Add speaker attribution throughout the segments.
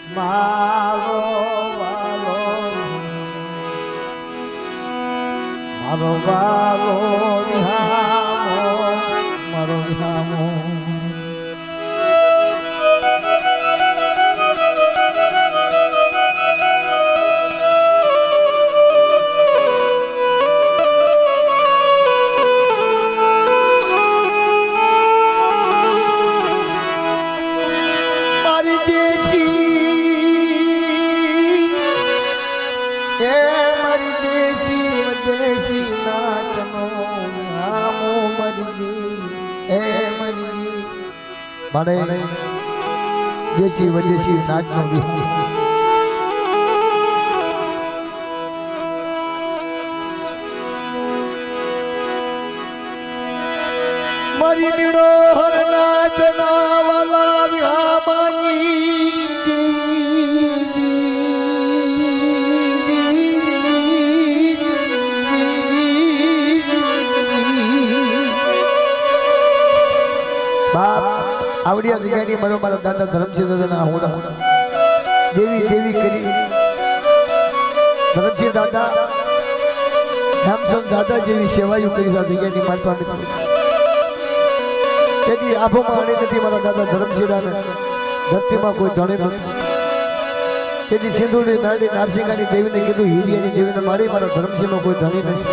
Speaker 1: મારો વાલો મારો વાલો વિહામો મારો વિહામો મારે દેશી વિદેશી નાચનો વિહાર મારી નીડો હર નાચ ના વાલા વિહામાની आवड़िया जगह मरो मारा दादा धर्मसिंह दादा होड़ा देवी देवी करी धर्मसिंह दादा हेमचंद दादा जेवी सेवायु करी सा जगह मार पाने यदि आभो माने नथी मारा दादा धर्मसिंह दादा धरती में कोई धणे नथी यदि सिंधुनी नाडी नारसिंगानी देवी ने कीधु हीरियानी देवी ने मारी मारा धर्मसिंह नो कोई धणी नथी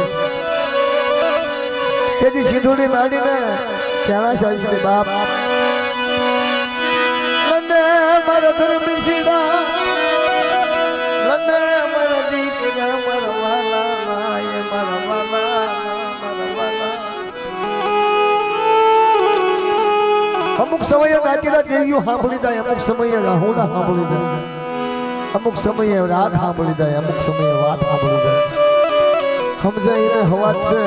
Speaker 1: यदि सिंधुनी नाडी ने कहना चाहिए बाप मारा धर्मसिंह लन्ने मारा दीकरा मारा वाला नाय मारा वाला अमुक समय नाचीला देवियों सांभળી જાય अमुक समय રાहुડા सांभળી જાય अमुक समय રાગ सांभળી જાય अमुक समय વાત सांभળી જાય સમજાઈને હવાત છે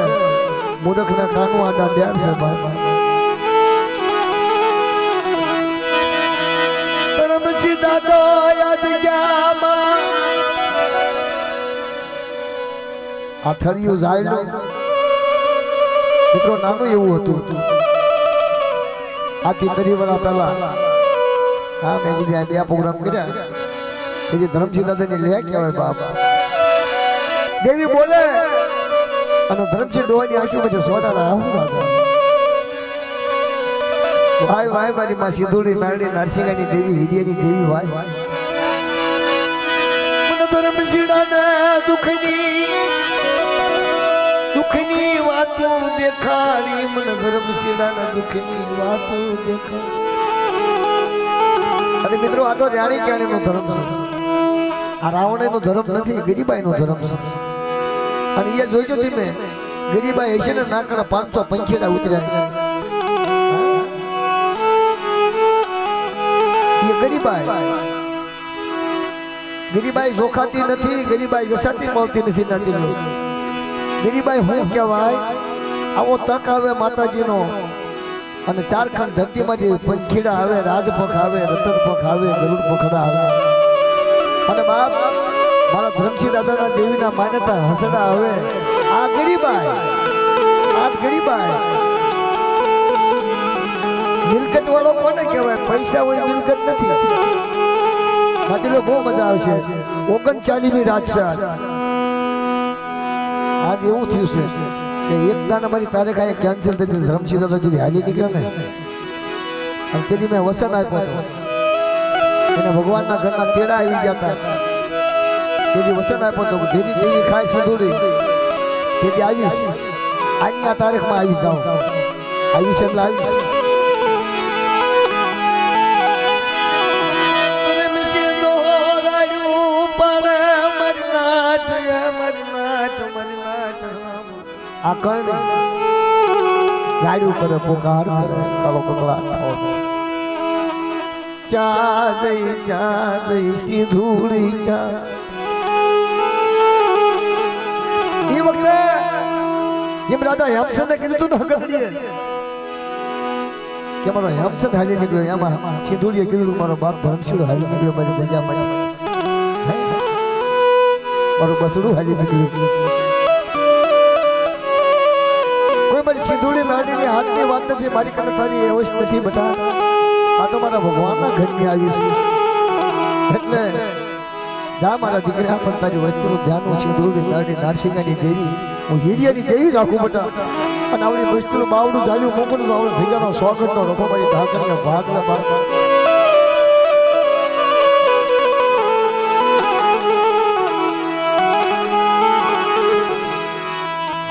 Speaker 1: મૂર્ખના કાનો આડા ડ્યાર છે ભાઈ दादा याद गया आथरियो जायलो मित्रों नानो એવું હતું આથી પરિવાર પહેલા હા મેં કીધું આ બે પ્રોગ્રામ કર્યા એ જે ધર્મસિંહ દાદાને લે કહેવાય બાપ દેવી બોલે અને ધર્મસિંહ ડોવાની આંખોમાં જે સોદાના આવું દાદા भाई भाई मारी मां सिंधुड़ी मारडी नरसिंगानी देवी हिरियानी देवी भाई मन धर्मसिंह ने दुखनी वातो देखाड़ी मन धर्मसिंह ने दुखनी वातो देखाड़ी अरे मित्रों आ तो जानी क्याणी नो धर्म छे आ रावणे नो धर्म नथी गरीबाई नो धर्म छे अने ये जोईजो તમે गरीबाई हशे ने नाकड़ा 500 पंखेड़ा उतर्या गरीबाई जोखाती नहीं गरीबाई व्यसाती मळती नहीं नाती गरीबाई हूँ कहवाय आवो तक आवे माताजी नो अने चारखंड धरती में पंखीड़ा आवे राजपख आवे रतनपख आवे गरुड़ पखड़ा आवे अने बाप मारा धर्मसिंह दादा ना देवी ना मान्यता हसड़ा आवे आ गरीबाई मिलकत वालों कोने कहवाय पैसा होय मिलकत नहीं खातीलो बहुत मजा आवशे 39મી રાજસાલ आज એવું થયું છે કે એક દાન અમારી તારીખ આ કેન્સલ થઈ ધર્મસિંહ દાદા જે હાલી નીકળ્યા ને અને તેથી મેં વસન આપ્યો એને ભગવાનના ઘરના તેડા આવી ગયા હતા તેથી વસન આપ્યો તો જેથી દેવી ખાય સિંધુડી તેથી આવીશ આની આ તારીખમાં આવી જાઓ આવીશ એટલે આવીશ आकर्ण गाड़ी करे पुकार करे कालो ककड़ा चादई सिंधुड़ी चा ये वक्त ये राजा हेमचंद ने कीधुं तू हगड़ी है के मारो हेमचंद हाली निकळ्यो यामा सिंधुड़ीए कीधुं मारो बाप धर्मसिंह हाली निकळ्यो मारी जग्या में मारो बसड़ू हाली निकळ्यो सिंधुड़ी नाडी ने हाथ की बात नहीं मारी कने तारी होश नहीं बेटा आ तो मारा भगवान ना घर में आई એટલે જા મારા દીકરા પણ તારી વસ્તીનું ધ્યાન છે દોરડી નાડી નારસિંગાની દેવી હું હિરિયાની દેવી રાખું બટા અને આવડી વસ્તીનું બાવડું જાલ્યું મોકલું તો આવડે ભેગાનો સ્વાગતનો રખો મારી ઢાકરને ભાગલા ભાગ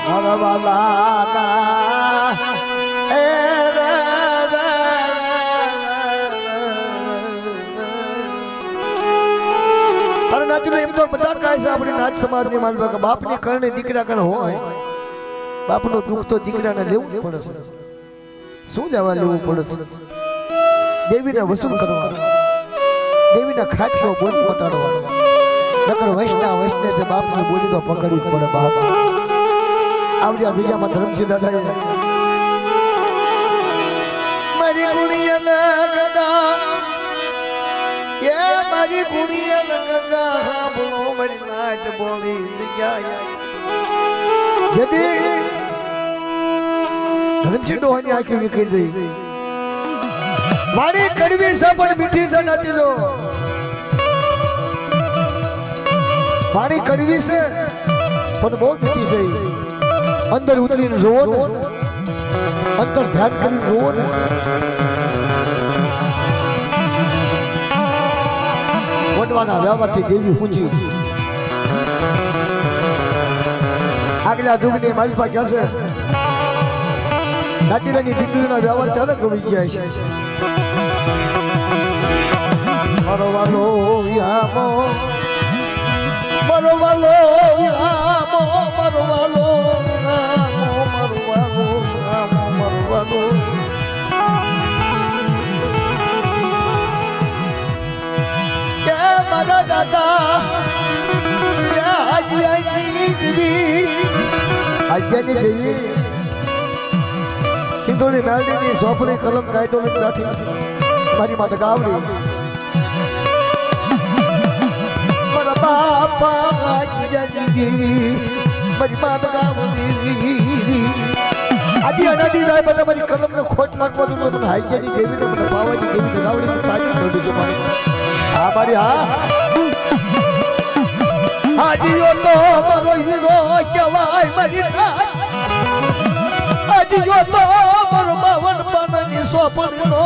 Speaker 1: મારા વાલા એમ તો બધા કહે છે આપણી નાચ સમાજની માનવા કે બાપની કરણે દીકરા કણ હોય બાપનું દુઃખ તો દીકરાને લેવું જ પડે છે શું લેવા લેવું પડે છે દેવીને વસૂલ કરવા દેવીના ખાટકો બોલી પટાડવા નકર વૈષ્ણવ તે બાપને બોલી તો પકડવી જ પડે બાપ આવડી આ બીજામાં ધર્મસિંહ દાદાએ મારી ગુણિયા ગદા એ મારી ગુણિયા ગદા હાંભળો મારી નાચ બોલી જગ્યાએ જદી ધર્મસિંહ ડોહાની આંખી નીકળી ગઈ મારી કડવી છે પણ મીઠી છે નથી લો મારી કડવી છે પણ બહુ મીઠી છે અંદર ઉતરીને જોવો ને અંદર ધ્યાન કરીને જોવો ને વટવાના વ્યવહારથી દેવી ઊંચી આગલા દુગની માલપા ક્યાં છે નાતીરાની દીકરીના વ્યવહાર ચાલે ગમી ગયા છે મરવાલો યામો મરવાલો યામો મરવાલો મારા દાદા આજ્યાની દેવી ખીંદોળી નારડીની સોપડી કલમ કાયદો નથી મારી માતા ગાવડી મારા બાપા આજ્યાની દેવી મારી માતા ગાવડી આજી અનાદી જાય બધા મારી કલમને ખોટ લાગવાનું મને હાજ્યાની દેવીને મને બાવાની દેવીને ગાવડી તાજી કરું છું મારી હા મારી હા આજીઓ તો મારો હીરો કહેવાય મારી આજીઓ તો મારો 52 પાનાની સોપડીનો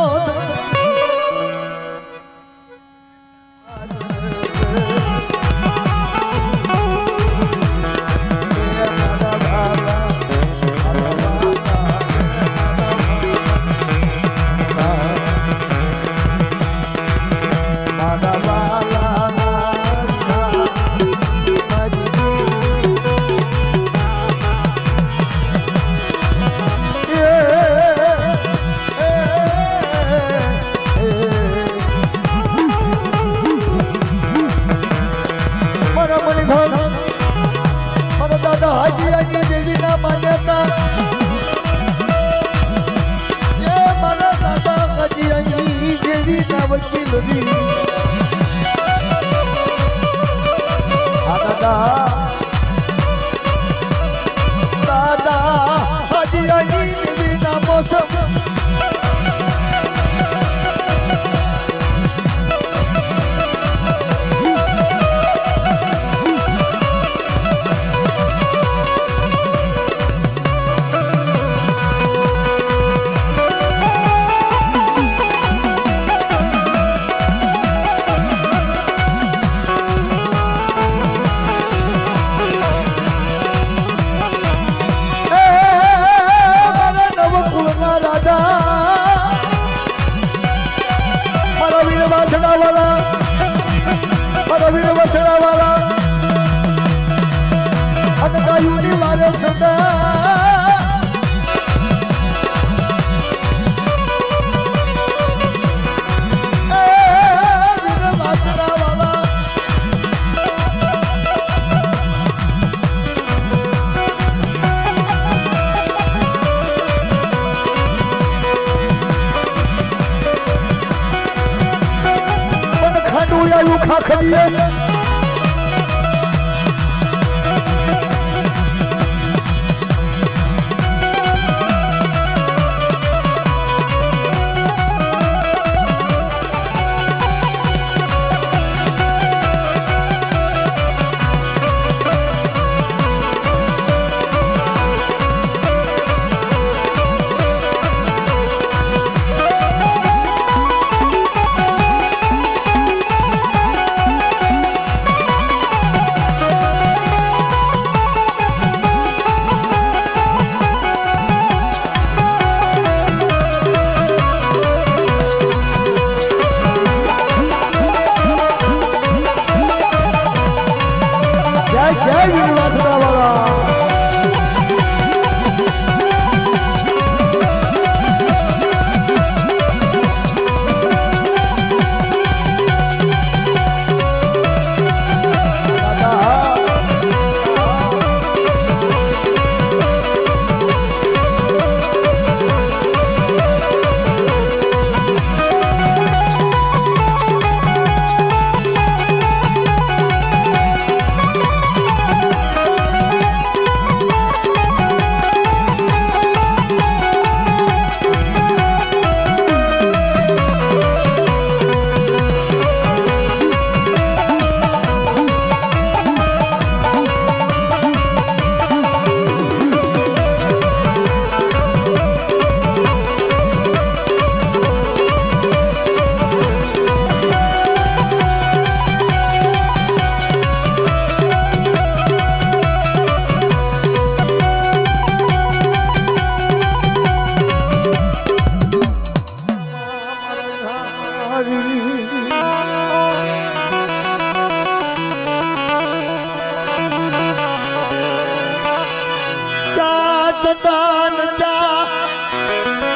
Speaker 1: ચા ચંદન ચા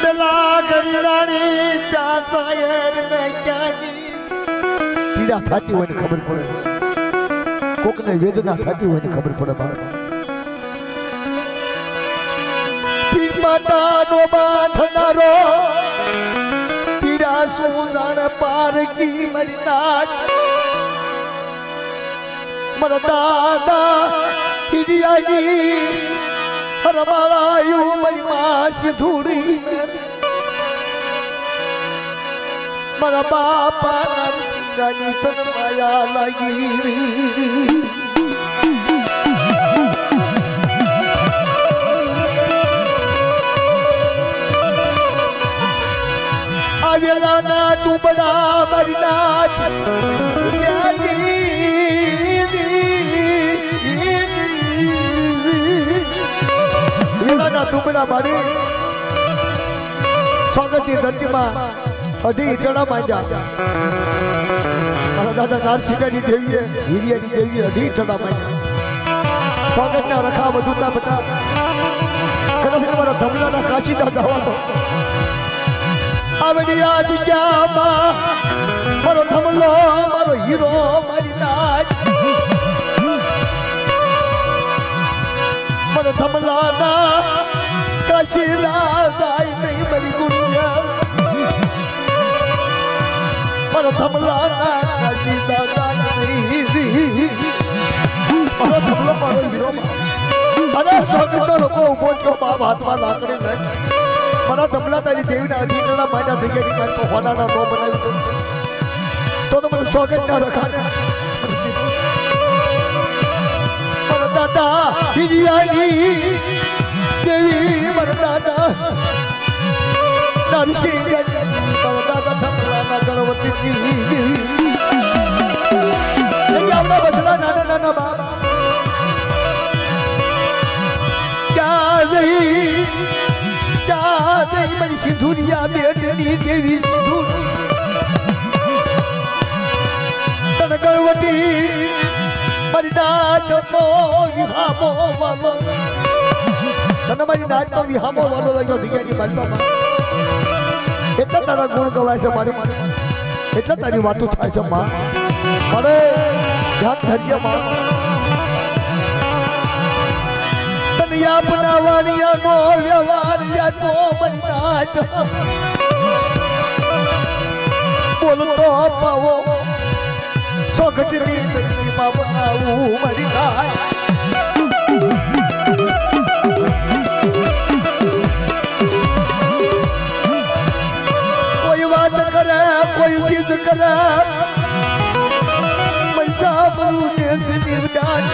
Speaker 1: પેલા ગરીરાણી ચા સાયર ને ક્યાંની પીડા થતી હોય ને ખબર પડે, કોકને વેદના થતી હોય ને ખબર પડે બાપ. પીરમાતાનો બાંધનારો પીડા સુદાણ પારકી મારી નાચ મારા દાદા હિરિયાની હરમાળાયું મારી માસી ધૂળી મારા બાપા ગાની તન માયા લાગી. આવેલા ના તું બડા મારી નાચ વેલાના તુંબડા મારી સ્વાગતની ધરતીમાં અઢી ચડા માંડ્યા. મારા દાદા નારસિંહાની દેવીએ હિરિયાની દેવીએ અઢી ચડા માંડ્યા. સ્વાગતના રખા બધુના બધા કદાચ મારા ધમલાના કાશીના જવાનો આવડી આ જગ્યામાં મારો ધમલો મારો હીરો મારી નાચ મારો ધમલાના કાશીના જાય નહીં મારી ગુણિયા મારો ધમલાના કાશીના જાય નહીં મારો ધમલો મારો હીરો અરે સ્વાગતનો લોકો ઉભો થયો બાપ હાથમાં લાકડી લઈ મારા ધમલા તારી દેવીના અઢીના માયના થઈ ગયા કારણ કે હોનાના નો બનાવી તો મને સ્વાગત ના રખાને મારા દાદા હિરિયાની દેવી મારા દાદા નારસિંહ મારા દાદા ધમલાના ગણવતી આપણા બસડા નાના નાના બાપ ક્યાં જઈ મારી સિંધુરિયા બેટની દેવી સિંધુ તન ગણવતી મારી નાચનો વિહામો વાલો તને મારી નાચનો વિહામો વાલો લાગ્યો જગ્યાની બાજુમાં એટલા તારા ગુણ ગવાય છે મારી એટલા તારી વાતો થાય છે માં મારે ધ્યાન ધરીએ માં આપના વાણિયાનો વ્યવહાર યાનો મનાજ બોલતો પાવો સોગટની ધરતીમાં બનાવું મારી નાચ કોઈ વાત કરે કોઈ સિદ્ધ કરે પૈસા બરું દેશ નિવડાન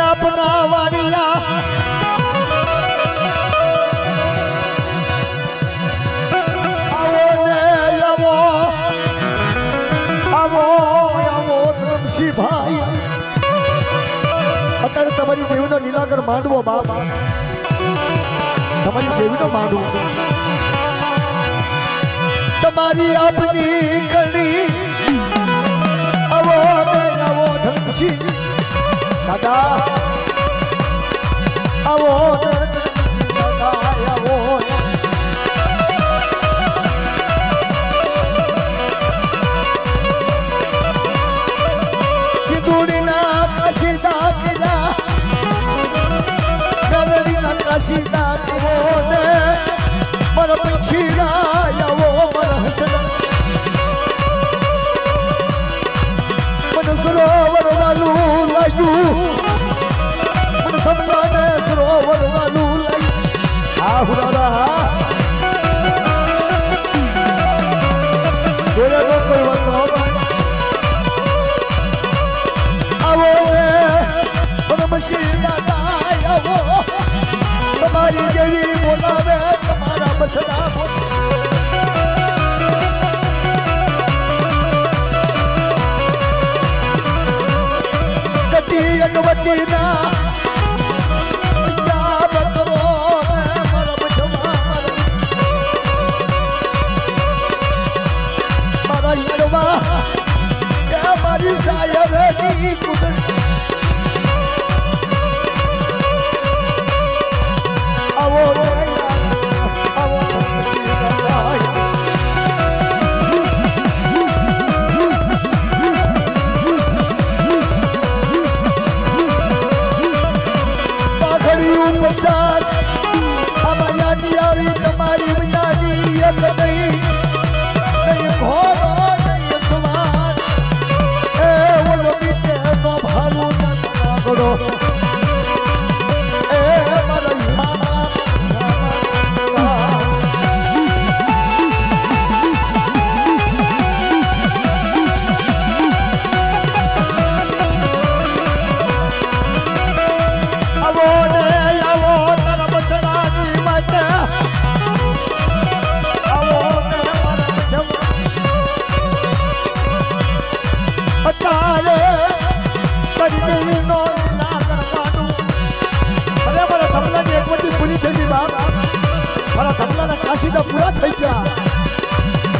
Speaker 1: આપના વાણિયા આવો ને આવો આવો આવો ધરમસિંહ ભાઈ અત્યારે તમારી દેવીનો નીલાગર માંડવો બાપ તમારી દેવીનો માંડવો તમારી આપની કણી આવો ને આવો ધરમસિંહ દાદા આવો આવો સિંધુડીના કાશીના કિલ્લા ગલડીના કાશીના આવો ને મારા પંખીના આવો મારા હસના મને સરોવર વાલું લાગ્યું સમજાને સરોવર વાલું લાગ્યું આ હુરારા કોઈ વાત આવો મશીન આવો તમારી જેવી બોલાવે તમારા બસડા ગટી અગવટીના કર્યું પચાસ આમાં યાદી આવી તમારી વિનાની એક નહીં ઘોડો નહીં સમાન એ ઓલો બીતે નો ભાલું ન આગળો એ મારો કાશીદા પૂરા થઈ ગયા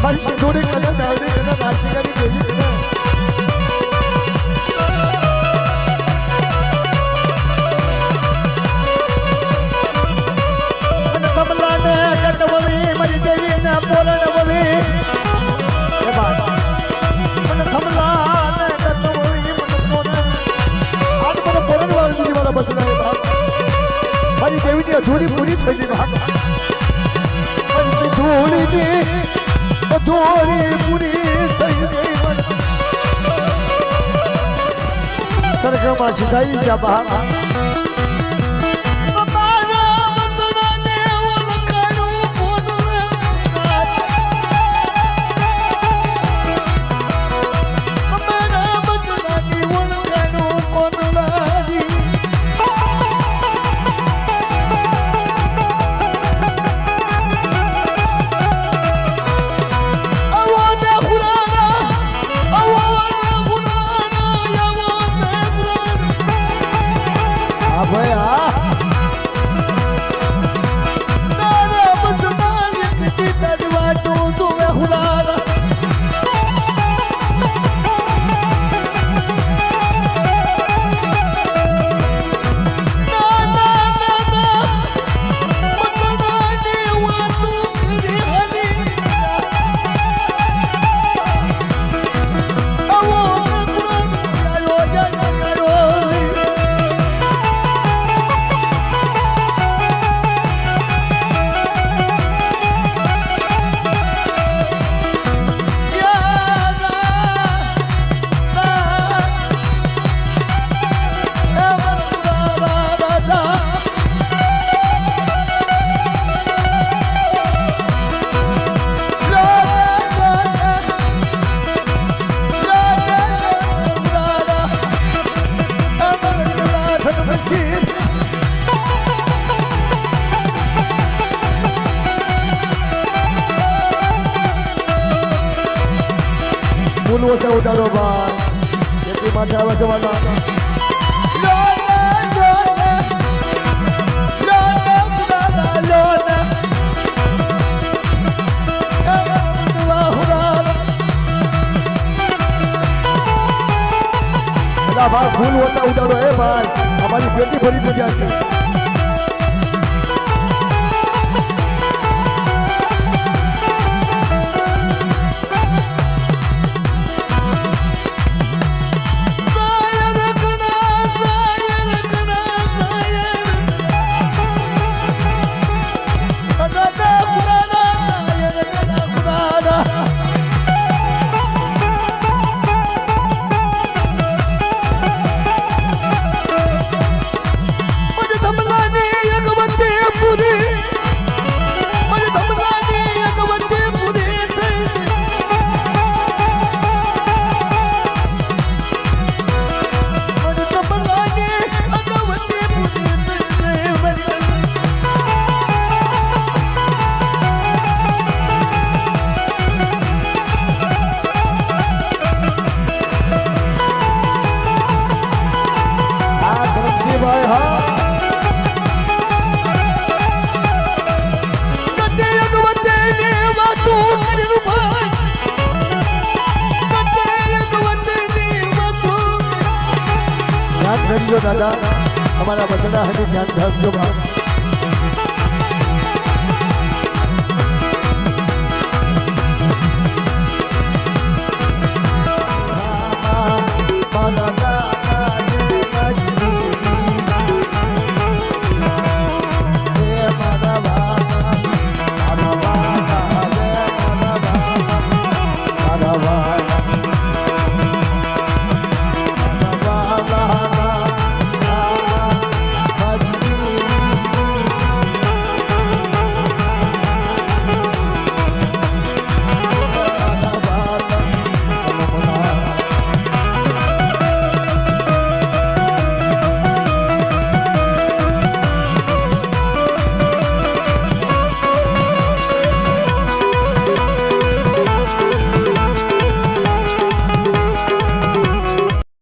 Speaker 1: મારી સિંધોડી કને મેળવી કને નાસિકાની દેવી કને મને કમલાને કટવળી મારી દેવીને પોરણવળી એ બાદ મને કમલાને કટવળી મને પોરણ આજ મને પોરણવાળી દીધી મારા બસના એ બાદ મારી દેવીની અધૂરી પૂરી થઈ ગઈ બાદ અધૂરી પૂરી થઈ ગઈ સરગમાં સિધાઈ ગયા બહાર ફૂલો છે ઉડાડો ભાઈ જેથી માથે આવે છે વાલા ભાઈ ફૂલ ઓછા ઉડાડો એ ભાઈ અમારી પેટી ભરી થઈ ગયા છે દાદા અમારા બચડા હજી ધ્યાન રાખજો.